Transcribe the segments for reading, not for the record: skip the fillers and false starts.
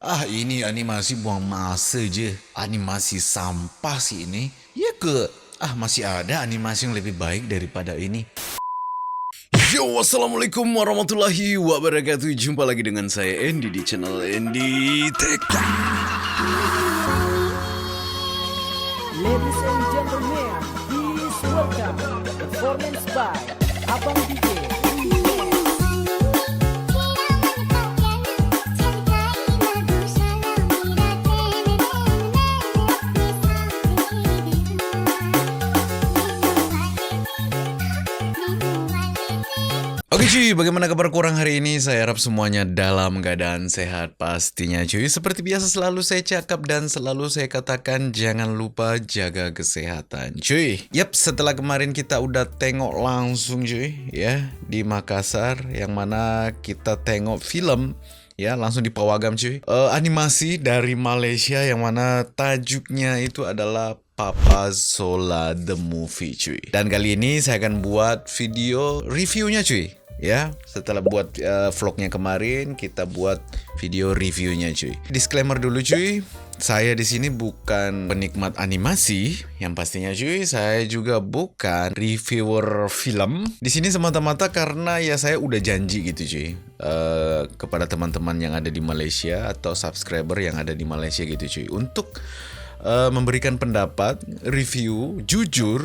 Ini animasi buang masa je. Animasi sampah sih ini. Ya ke? Masih ada animasi yang lebih baik daripada ini. Yo, assalamualaikum warahmatullahi wabarakatuh. Jumpa lagi dengan saya Andy di channel Andy Tech. Ladies and gentlemen, please welcome performance by Abang DJ. Oke cuy, bagaimana kabar kurang hari ini? Saya harap semuanya dalam keadaan sehat pastinya cuy. Seperti biasa selalu saya cakap dan selalu saya katakan jangan lupa jaga kesehatan cuy. Yap, setelah kemarin kita udah tengok langsung cuy ya di Makassar, yang mana kita tengok film ya langsung di Pawagam cuy. Animasi dari Malaysia yang mana tajuknya itu adalah Papa Zola The Movie cuy. Dan kali ini saya akan buat video reviewnya cuy. Ya, setelah buat vlognya kemarin, kita buat video reviewnya cuy. Disclaimer dulu cuy, saya di sini bukan penikmat animasi, yang pastinya cuy, saya juga bukan reviewer film. Di sini semata-mata karena ya saya udah janji gitu cuy, kepada teman-teman yang ada di Malaysia atau subscriber yang ada di Malaysia gitu cuy, untuk memberikan pendapat review jujur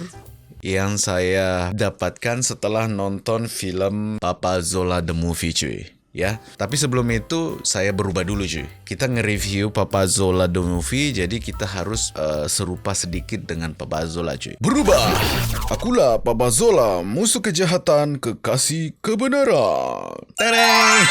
yang saya dapatkan setelah nonton film Papa Zola The Movie cuy ya. Tapi sebelum itu saya berubah dulu cuy. Kita nge-review Papa Zola The Movie, jadi kita harus serupa sedikit dengan Papa Zola cuy. Berubah. Akulah Papa Zola, musuh kejahatan, kekasih kebenaran. Tereng.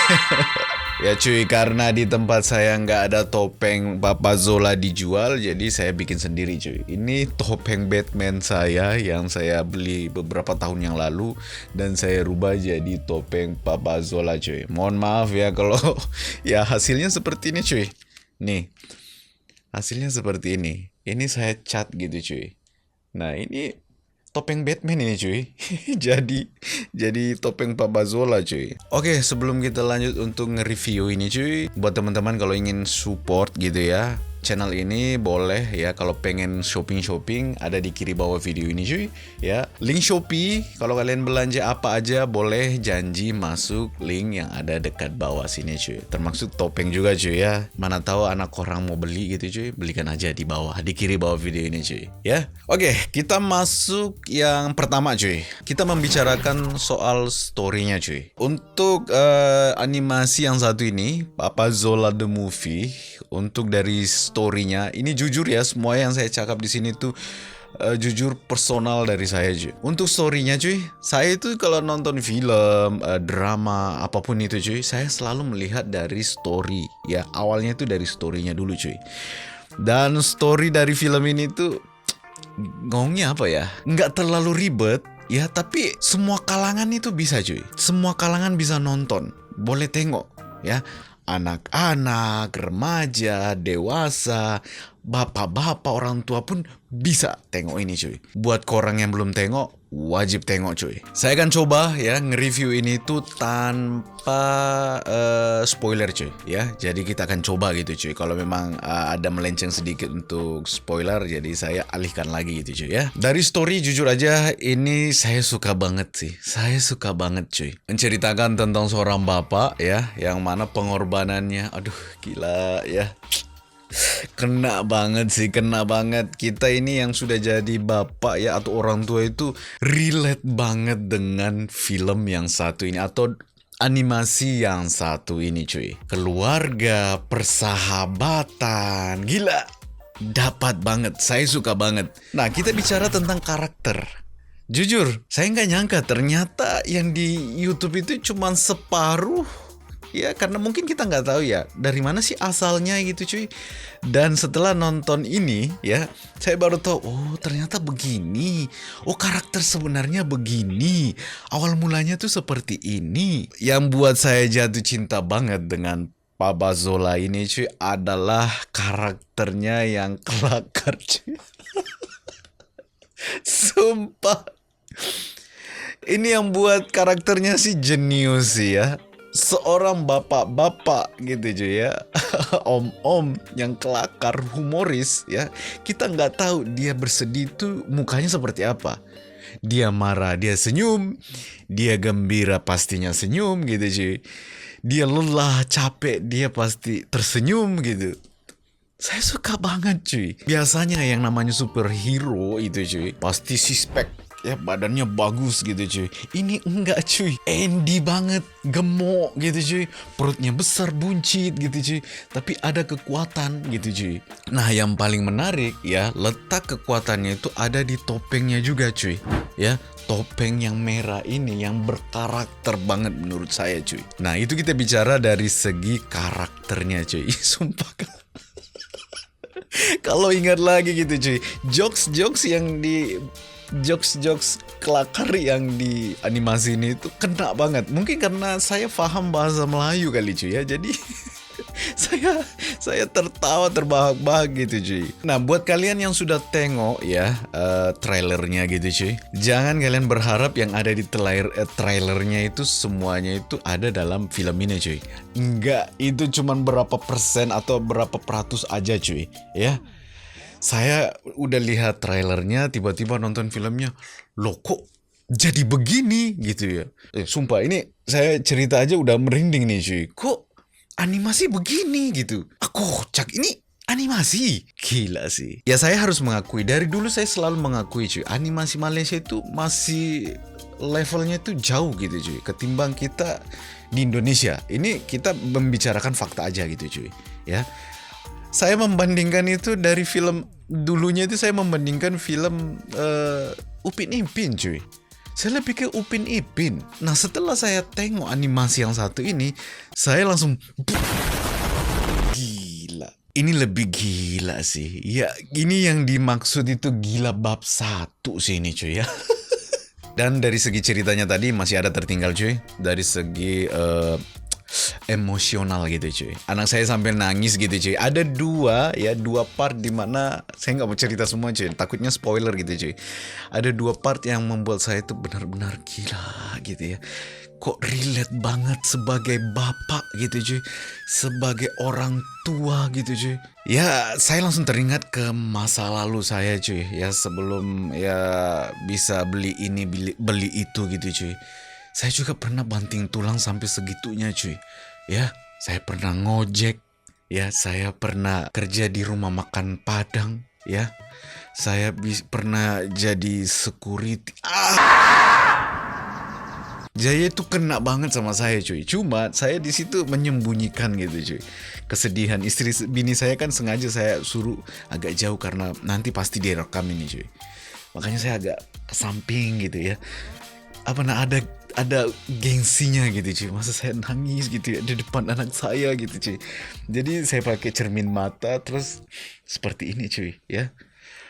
Ya cuy, karena di tempat saya nggak ada topeng Papa Zola dijual, jadi saya bikin sendiri cuy. Ini topeng Batman saya yang saya beli beberapa tahun yang lalu dan saya rubah jadi topeng Papa Zola cuy. Mohon maaf ya kalau ya hasilnya seperti ini cuy. Nih, hasilnya seperti ini. Ini saya cat gitu cuy. Nah ini topeng Batman ini cuy. jadi topeng Papa Zola cuy. Oke, sebelum kita lanjut untuk nge-review ini cuy, buat teman-teman kalau ingin support gitu ya channel ini, boleh ya kalau pengen shopping ada di kiri bawah video ini cuy ya. Link Shopee, kalau kalian belanja apa aja boleh janji masuk link yang ada dekat bawah sini cuy. Termasuk topeng juga cuy ya. Mana tahu anak orang mau beli gitu cuy, belikan aja di bawah, di kiri bawah video ini cuy ya. Oke, kita masuk yang pertama cuy. Kita membicarakan soal story-nya cuy. Untuk animasi yang satu ini, Papa Zola The Movie, untuk dari story-nya ini jujur ya, semua yang saya cakap di sini tuh jujur personal dari saya cuy. Untuk story-nya cuy, saya itu kalau nonton film, drama, apapun itu cuy, saya selalu melihat dari story ya. Awalnya itu dari story-nya dulu cuy. Dan story dari film ini tuh ngomongnya apa ya, nggak terlalu ribet ya, tapi semua kalangan itu bisa cuy. Semua kalangan bisa nonton, boleh tengok ya. Anak-anak, remaja, dewasa, bapak-bapak, orang tua pun bisa tengok ini cuy. Buat korang yang belum tengok, wajib tengok cuy. Saya akan coba ya nge-review ini tuh tanpa spoiler cuy ya. Jadi kita akan coba gitu cuy. Kalau memang ada melenceng sedikit untuk spoiler, jadi saya alihkan lagi gitu cuy ya. Dari story jujur aja ini saya suka banget sih. Saya suka banget cuy. Menceritakan tentang seorang bapak ya, yang mana pengorbanannya aduh gila ya. Kena banget sih, kena banget. Kita ini yang sudah jadi bapak ya atau orang tua itu relate banget dengan film yang satu ini atau animasi yang satu ini cuy. Keluarga, persahabatan, gila. Dapat banget, saya suka banget. Nah, kita bicara tentang karakter. Jujur, saya nggak nyangka ternyata yang di YouTube itu cuma separuh. Ya karena mungkin kita nggak tahu ya dari mana sih asalnya gitu cuy. Dan setelah nonton ini ya, saya baru tahu, oh ternyata begini. Oh karakter sebenarnya begini. Awal mulanya tuh seperti ini. Yang buat saya jatuh cinta banget dengan Papa Zola ini cuy adalah karakternya yang kelakar cuy. Sumpah. Ini yang buat karakternya sih jenius sih ya. seorang bapak-bapak gitu cuy ya. Om-om yang kelakar humoris ya. Kita nggak tahu dia bersedih tuh mukanya seperti apa. Dia marah, dia senyum. Dia gembira, pastinya senyum gitu cuy. Dia lelah, capek, dia pasti tersenyum gitu. Saya suka banget cuy. Biasanya yang namanya superhero itu cuy pasti suspek ya, badannya bagus gitu cuy. Ini enggak cuy, Andy banget, gemuk gitu cuy. Perutnya besar, buncit gitu cuy. Tapi ada kekuatan gitu cuy. Nah yang paling menarik ya, letak kekuatannya itu ada di topengnya juga cuy. Ya, topeng yang merah ini yang berkarakter banget menurut saya cuy. Nah itu kita bicara dari segi karakternya cuy. Sumpah kalau ingat lagi gitu cuy, jokes kelakar yang di animasi ini itu kena banget. Mungkin karena saya paham bahasa Melayu kali cuy ya. Jadi saya tertawa terbahak-bahak gitu cuy. Nah buat kalian yang sudah tengok ya trailernya gitu cuy, jangan kalian berharap yang ada di trailernya itu semuanya itu ada dalam film ini cuy. Enggak, itu cuman berapa persen atau berapa peratus aja cuy ya. Saya udah lihat trailernya, tiba-tiba nonton filmnya, loh kok jadi begini gitu ya. Sumpah ini saya cerita aja udah merinding nih cuy. Kok animasi begini gitu. Kocak, ini animasi. Gila sih. Ya saya harus mengakui, dari dulu saya selalu mengakui cuy, animasi Malaysia itu masih levelnya itu jauh gitu cuy ketimbang kita di Indonesia. Ini kita membicarakan fakta aja gitu cuy ya. Saya membandingkan itu dari film dulunya itu, saya membandingkan film Upin Ipin cuy. Saya lebih ke Upin Ipin. Nah setelah saya tengok animasi yang satu ini, saya langsung gila. Ini lebih gila sih. Ya ini yang dimaksud itu gila bab 1 sih ini cuy ya. Dan dari segi ceritanya tadi masih ada tertinggal cuy. Dari segi emosional gitu cuy. Anak saya sampai nangis gitu cuy. Ada dua part di mana saya nggak mau cerita semua cuy. Takutnya spoiler gitu cuy. Ada 2 part yang membuat saya itu benar-benar gila gitu ya. Kok relate banget sebagai bapak gitu cuy. Sebagai orang tua gitu cuy. Ya saya langsung teringat ke masa lalu saya cuy. Ya sebelum ya bisa beli ini beli itu gitu cuy. Saya juga pernah banting tulang sampai segitunya cuy. Ya, saya pernah ngojek. Ya, saya pernah kerja di rumah makan Padang. Ya, saya pernah jadi security. Jaya itu kena banget sama saya cuy. Cuma saya di situ menyembunyikan gitu cuy. Kesedihan bini saya kan sengaja saya suruh agak jauh karena nanti pasti direkam ini cuy. Makanya saya agak ke samping gitu ya. Ada gengsinya gitu cuy. Masa saya nangis gitu ya di depan anak saya gitu cuy. Jadi saya pakai cermin mata terus seperti ini cuy ya.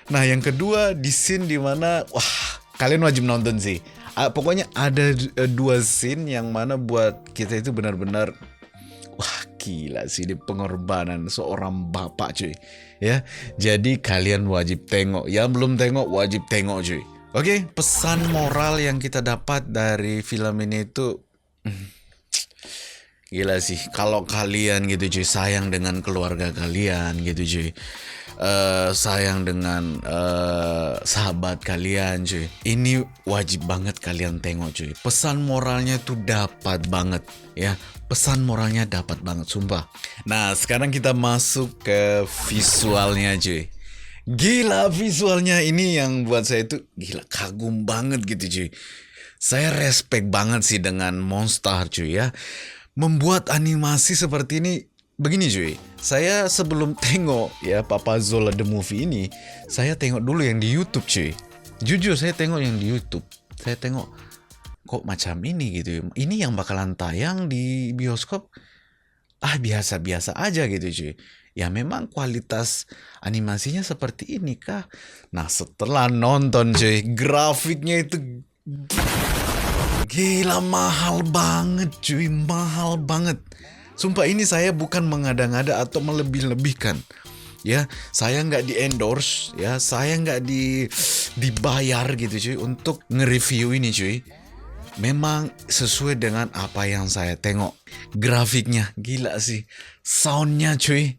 Nah yang kedua di scene dimana wah kalian wajib nonton sih. Pokoknya ada 2 scene yang mana buat kita itu benar-benar wah gila sih, di pengorbanan seorang bapak cuy ya. Jadi kalian wajib tengok. Yang belum tengok wajib tengok cuy. Oke, pesan moral yang kita dapat dari film ini itu gila sih. Kalau kalian gitu cuy sayang dengan keluarga kalian gitu cuy, sayang dengan sahabat kalian cuy, ini wajib banget kalian tengok cuy. Pesan moralnya tuh dapat banget ya. Pesan moralnya dapat banget sumpah. Nah sekarang kita masuk ke visualnya cuy. Gila visualnya ini yang buat saya itu gila kagum banget gitu cuy. Saya respect banget sih dengan Monster cuy ya. Membuat animasi seperti ini begini cuy. Saya sebelum tengok ya Papa Zola The Movie ini, saya tengok dulu yang di YouTube cuy. Jujur saya tengok yang di YouTube. Saya tengok kok macam ini gitu. Ini yang bakalan tayang di bioskop biasa-biasa aja gitu cuy. Ya memang kualitas animasinya seperti ini kah? Nah setelah nonton cuy, grafiknya itu gila mahal banget cuy, mahal banget. Sumpah ini saya bukan mengada-ngada atau melebih-lebihkan. Ya, saya nggak di endorse, ya, saya nggak dibayar gitu cuy untuk nge-review ini cuy. memang sesuai dengan apa yang saya tengok. Grafiknya gila sih, soundnya cuy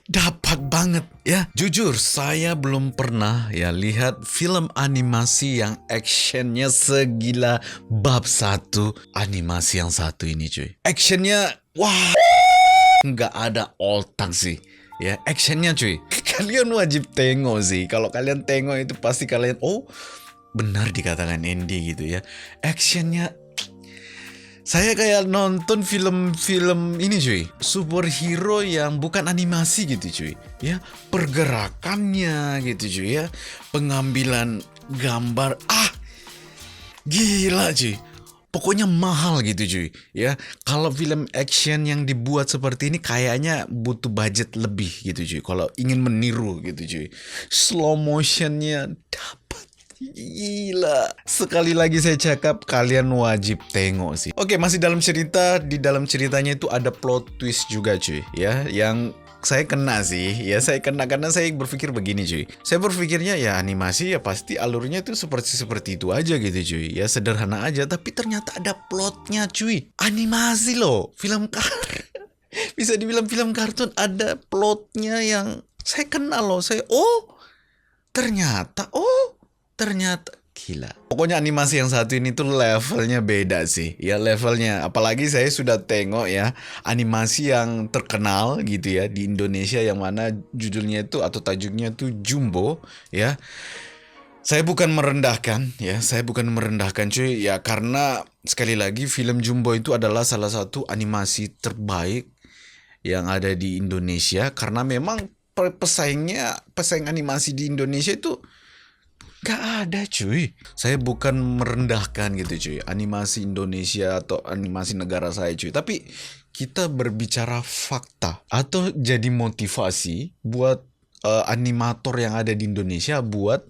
dapat banget ya. Jujur saya belum pernah ya lihat film animasi yang actionnya segila bab 1 animasi yang satu ini cuy. Actionnya wah, nggak ada otak sih ya actionnya cuy. Kalian wajib tengok sih. Kalau kalian tengok itu pasti kalian oh benar dikatakan Andy gitu ya. Actionnya saya kayak nonton film-film ini cuy, superhero yang bukan animasi gitu cuy. Ya, pergerakannya gitu cuy ya. Pengambilan gambar gila cuy. Pokoknya mahal gitu cuy. Ya, kalau film action yang dibuat seperti ini kayaknya butuh budget lebih gitu cuy. Kalau ingin meniru gitu cuy. Slow motionnya dapat. Gila. Sekali lagi saya cakap kalian wajib tengok sih. Oke, masih dalam cerita. Di dalam ceritanya itu ada plot twist juga cuy. Ya, yang saya kena sih. Ya, saya kena karena saya berpikir begini cuy. Saya berpikirnya ya animasi ya pasti alurnya itu seperti itu aja gitu cuy. Ya sederhana aja. Tapi ternyata ada plotnya cuy. Animasi loh. Film bisa dibilang film kartun ada plotnya yang saya kenal loh. Ternyata gila. Pokoknya animasi yang satu ini tuh levelnya beda sih. Ya levelnya. Apalagi saya sudah tengok ya animasi yang terkenal gitu ya di Indonesia yang mana judulnya itu atau tajuknya itu Jumbo ya. Saya bukan merendahkan ya. Saya bukan merendahkan cuy ya karena sekali lagi film Jumbo itu adalah salah satu animasi terbaik yang ada di Indonesia karena memang pesaing animasi di Indonesia itu gak ada cuy. Saya bukan merendahkan gitu cuy animasi Indonesia atau animasi negara saya cuy. Tapi kita berbicara fakta atau jadi motivasi buat animator yang ada di Indonesia buat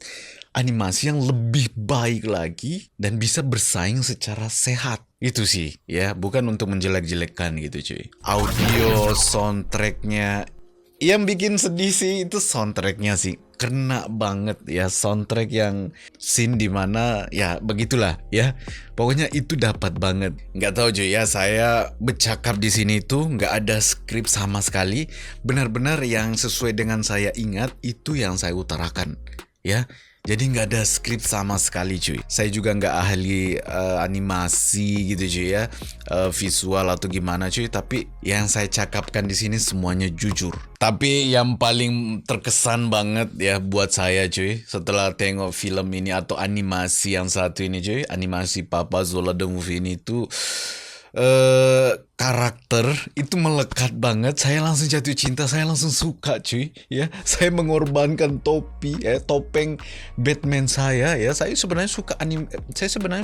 animasi yang lebih baik lagi dan bisa bersaing secara sehat. Itu sih ya, bukan untuk menjelek-jelekkan gitu cuy. Audio soundtracknya yang bikin sedih sih itu soundtracknya sih. Kena banget ya soundtrack yang scene dimana ya begitulah ya. Pokoknya itu dapat banget. Nggak tahu cuy ya, saya bercakap di sini tuh nggak ada skrip sama sekali. Benar-benar yang sesuai dengan saya ingat itu yang saya utarakan ya. Jadi nggak ada skrip sama sekali cuy. Saya juga nggak ahli animasi gitu cuy ya, visual atau gimana cuy. Tapi yang saya cakapkan di sini semuanya jujur. Tapi yang paling terkesan banget ya buat saya cuy, setelah tengok film ini atau animasi yang satu ini cuy, animasi Papa Zola The Movie ini tuh karakter itu melekat banget. Saya langsung jatuh cinta, saya langsung suka cuy ya. Saya mengorbankan topeng Batman saya ya. Saya sebenarnya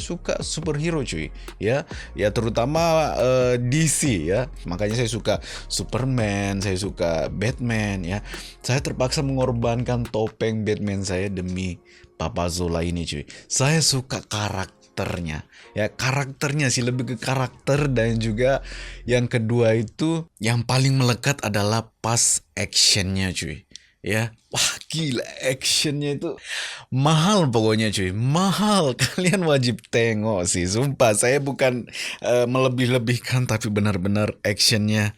suka superhero cuy ya. Ya terutama DC ya. Makanya saya suka Superman, saya suka Batman ya. Saya terpaksa mengorbankan topeng Batman saya demi Papa Zola ini cuy. Saya suka karakternya sih, lebih ke karakter. Dan juga yang kedua itu yang paling melekat adalah pas actionnya cuy ya. Wah gila, actionnya itu mahal pokoknya cuy, mahal. Kalian wajib tengok sih, sumpah. Saya bukan melebih-lebihkan, tapi benar-benar actionnya.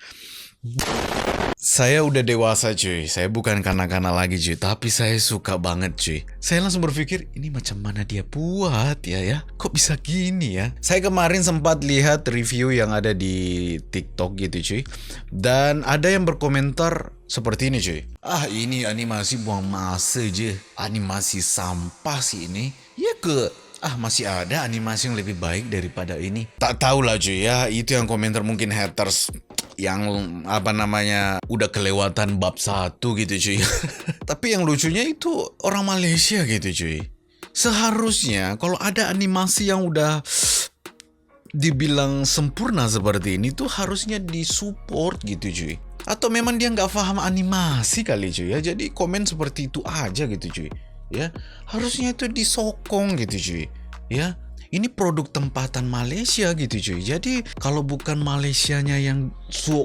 Saya udah dewasa cuy, saya bukan kanak-kanak lagi cuy, tapi saya suka banget cuy. Saya langsung berpikir, ini macam mana dia buat ya, kok bisa gini ya. Saya kemarin sempat lihat review yang ada di TikTok gitu cuy. Dan ada yang berkomentar seperti ini cuy. Ini animasi buang masa aja, animasi sampah sih ini. Ya masih ada animasi yang lebih baik daripada ini. Tak tahulah cuy ya, itu yang komentar mungkin haters yang udah kelewatan bab 1 gitu cuy. Tapi yang lucunya itu orang Malaysia gitu cuy. Seharusnya kalau ada animasi yang udah dibilang sempurna seperti ini tuh harusnya disupport gitu cuy. Atau memang dia nggak paham animasi kali cuy ya. Jadi komen seperti itu aja gitu cuy ya. Harusnya itu disokong gitu cuy ya. ini produk tempatan Malaysia gitu cuy. Jadi kalau bukan Malaysianya yang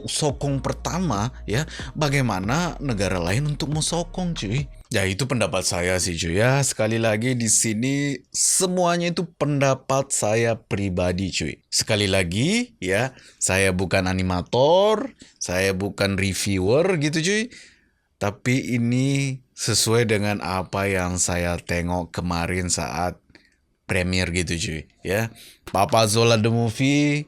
sokong pertama ya, bagaimana negara lain untuk sokong cuy? Ya itu pendapat saya sih cuy ya. Sekali lagi di sini semuanya itu pendapat saya pribadi cuy. Sekali lagi ya, saya bukan animator, saya bukan reviewer gitu cuy. Tapi ini sesuai dengan apa yang saya tengok kemarin saat premier gitu cuy ya. Papa Zola the movie,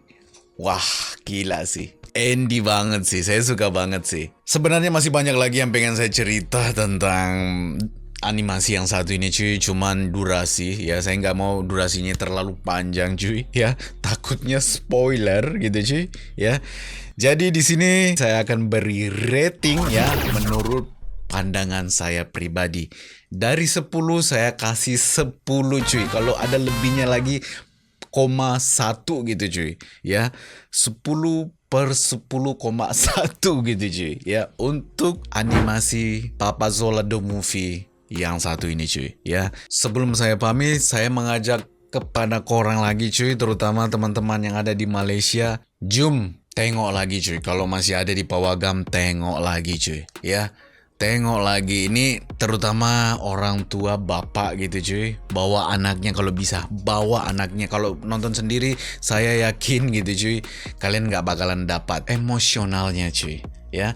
wah gila sih. Andy banget sih, saya suka banget sih. Sebenarnya masih banyak lagi yang pengen saya cerita tentang animasi yang satu ini cuy, cuman durasi ya, saya nggak mau durasinya terlalu panjang cuy ya, takutnya spoiler gitu cuy ya. Jadi di sini saya akan beri rating ya menurut pandangan saya pribadi. Dari 10 saya kasih 10 cuy. Kalau ada lebihnya lagi 0,1 gitu cuy ya, 10/10,1 gitu cuy ya, untuk animasi Papa Zola the movie yang satu ini cuy ya. Sebelum saya pamit, saya mengajak kepada korang lagi cuy, terutama teman-teman yang ada di Malaysia, jom tengok lagi cuy. Kalau masih ada di Pawagam, tengok lagi cuy ya. Tengok lagi, ini terutama orang tua bapak gitu cuy, bawa anaknya kalau bisa, bawa anaknya. Kalau nonton sendiri saya yakin gitu cuy, kalian nggak bakalan dapat emosionalnya cuy ya.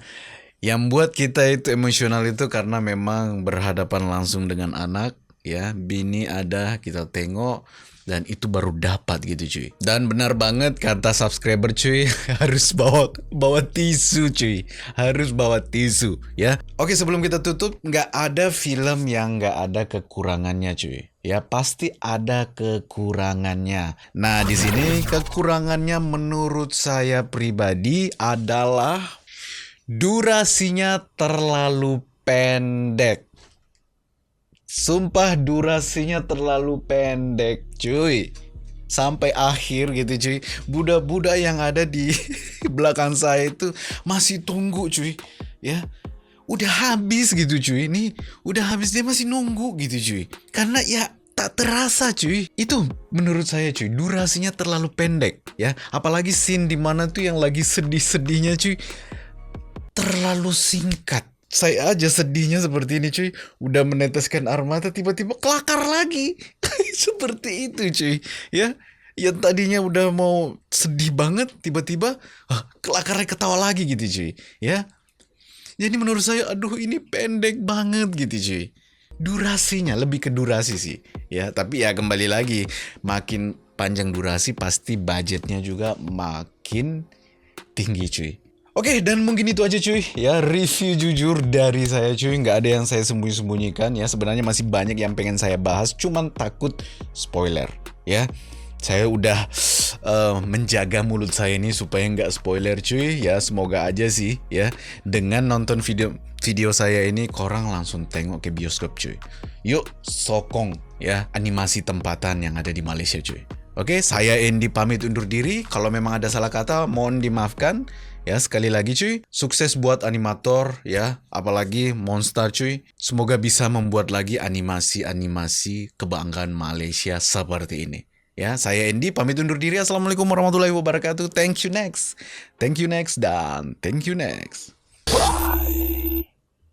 Yang buat kita itu emosional itu karena memang berhadapan langsung dengan anak ya, bini ada, kita tengok dan itu baru dapat gitu cuy. Dan benar banget kata subscriber cuy, harus bawa tisu cuy, harus bawa tisu ya. Oke, sebelum kita tutup, nggak ada film yang nggak ada kekurangannya cuy ya, pasti ada kekurangannya. Nah di sini kekurangannya menurut saya pribadi adalah durasinya terlalu pendek. Sumpah durasinya terlalu pendek cuy. Sampai akhir gitu cuy, budak-budak yang ada di belakang saya itu masih tunggu cuy ya. Udah habis gitu cuy, ini udah habis dia masih nunggu gitu cuy. Karena ya tak terasa cuy. Itu menurut saya cuy, durasinya terlalu pendek ya. Apalagi scene dimana tuh yang lagi sedih-sedihnya cuy, terlalu singkat. Saya aja sedihnya seperti ini cuy, udah meneteskan air mata tiba-tiba kelakar lagi. Seperti itu cuy ya. Yang tadinya udah mau sedih banget tiba-tiba kelakarnya ketawa lagi gitu cuy ya. Jadi menurut saya aduh ini pendek banget gitu cuy. Durasinya lebih ke durasi sih ya. Tapi ya kembali lagi, makin panjang durasi pasti budgetnya juga makin tinggi cuy. Oke, dan mungkin itu aja cuy ya, review jujur dari saya cuy. Nggak ada yang saya sembunyi-sembunyikan ya. Sebenarnya masih banyak yang pengen saya bahas, cuman takut spoiler ya. Saya udah menjaga mulut saya ini supaya nggak spoiler cuy ya. Semoga aja sih ya, dengan nonton video saya ini korang langsung tengok ke bioskop cuy. Yuk sokong ya animasi tempatan yang ada di Malaysia cuy. Oke, saya Andy pamit undur diri. Kalau memang ada salah kata mohon dimaafkan. Ya, sekali lagi cuy, sukses buat animator ya, apalagi Monster cuy. Semoga bisa membuat lagi animasi-animasi kebanggaan Malaysia seperti ini. Ya, saya Andy pamit undur diri. Assalamualaikum warahmatullahi wabarakatuh. Thank you next. Thank you next dan thank you next.